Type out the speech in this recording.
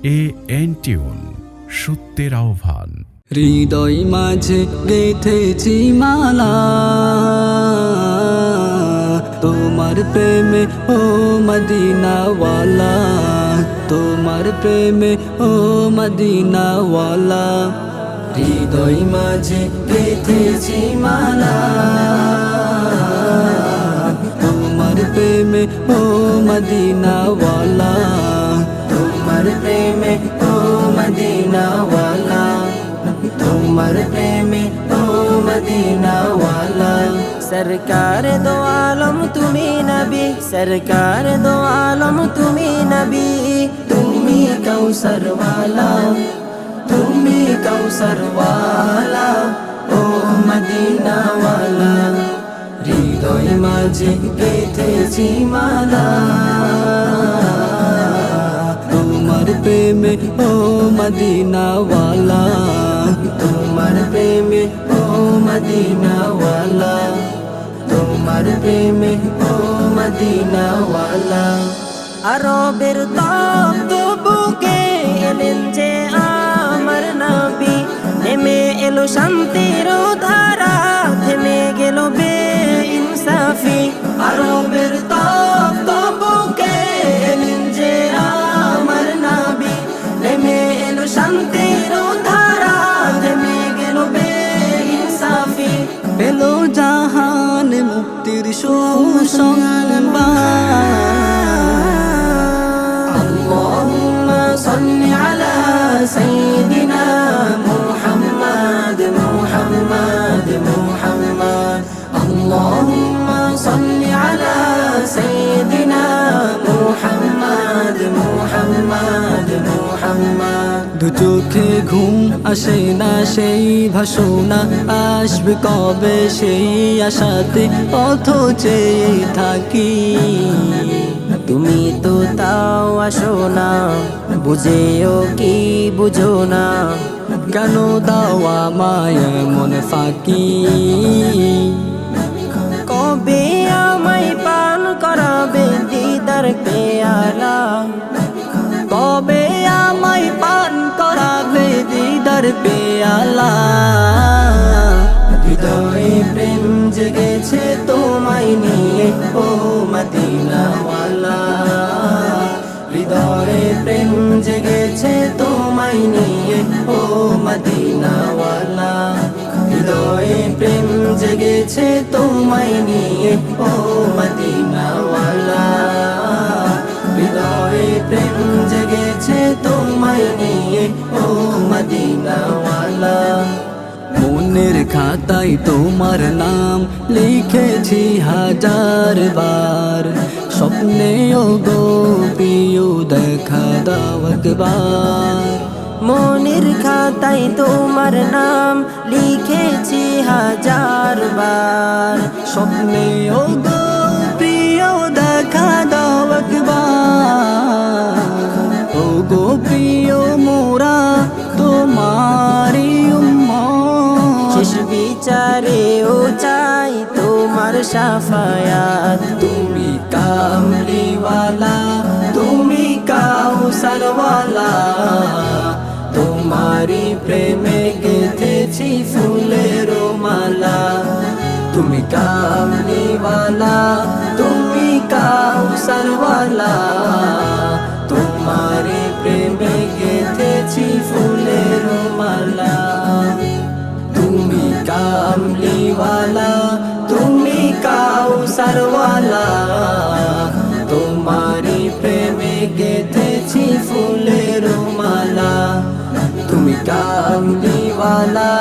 AN-Tune, সত্যের আহ্বান। হৃদয় মাঝে গেঁথেছি মালা তোমার প্রেমে ও মদিনাওয়ালা, তোমার প্রেমে ও মদিনাওয়ালা। হৃদয় মাঝে গেঁথেছি মালা তোমার প্রেমে ও মদিনাওয়ালা, তোমার প্রেমে ও মদিনাওয়ালা, তোমার প্রেমে ও মদিনাওয়ালা। সরকার দো আলম তুমি নবী, সরকার দো আলম তুমি নবী, তুমি কৌসর ওয়ালা, তুমি কৌসর ওয়ালা ও মদিনাওয়ালা। হৃদয় মাঝে গেঁথেছি মালা তোমার প্রেমে ও মদিনাওয়ালা, তোমার প্রেমে ও মদিনাওয়ালা, তোমার প্রেমে ও মদিনাওয়ালা। আরবের তপ্ত বুকে এলেন যে আমার নবী, নেমে এলো শান্তির ধারা, থেমে গেল বেইনসাফি। আরবের তপ্ত বুকে এলেন যে আমার নবী, নেমে এলো শান্তির ধারা, থেমে গেল বেইনসাফি। পেলো জাহান মুক্তির সুসংবাদ। আল্লাহুম্মা সাল্লি আলা সাইয়্যিদিনা মুহাম্মাদ, মুহাম্মাদ, মুহাম্মাদ। আল্লাহুম্মা সাল্লি আলা সাইয়্যিদিনা মুহাম্মাদ, মুহাম্মাদ, মুহাম্মাদ। দু চোখে ঘুম আসে না সেই ভাসনা, আসবে কবে সেই আশাতে পথ চেয়ে থাকি। তুমি তো তাও আসো না, বুঝেও কি বুঝো না, কেন দাওয়া মায়া মন ফাঁকি। কবে আমায় পান করাবে দিদার পেয়ালা, কবে আমায় পান করাবে দিদার পেয়ালা। হৃদয়ে প্রেম জেগেছে তোমায় নিয়ে ও মদিনাওয়ালা, হৃদয়ে প্রেম জেগেছে তোমায় নিয়ে ও মদিনাওয়ালা, হৃদয়ে প্রেম জেগেছে তোমায় নিয়ে ও মদিনাওয়ালা, হৃদয়ে প্রেম জেগেছে তোমায় নিয়ে ও মদিনাওয়ালা। মনের খাতায় তোমার নাম লিখেছি হাজার বার, স্বপ্নেও গো প্রিয় দেখা দাও একবার। মনের খাতায় তোমার নাম লিখেছি হাজার বার, স্বপ্নেও গো প্রিয় দেখা দাও একবার। ও গো প্রিয় মোরা তোমারি উম্মত, শেষ বিচারেও চাই তোমার শাফায়াত। তুমি কামলিওয়ালা, তুমি কাউসারওয়ালা, তোমারি প্রেমে গেঁথেছি ফুলের মালা। তুমি কামলিওয়ালা, তুমি কাউসারওয়ালা, তোমারি প্রেমে গেঁথেছি ফুলের মালা। তুমি কামলিওয়ালা, তুমি কাউসারওয়ালা, তোমারি প্রেমে গেঁথেছি ফুলের মালা। তুমি কামলিওয়ালা,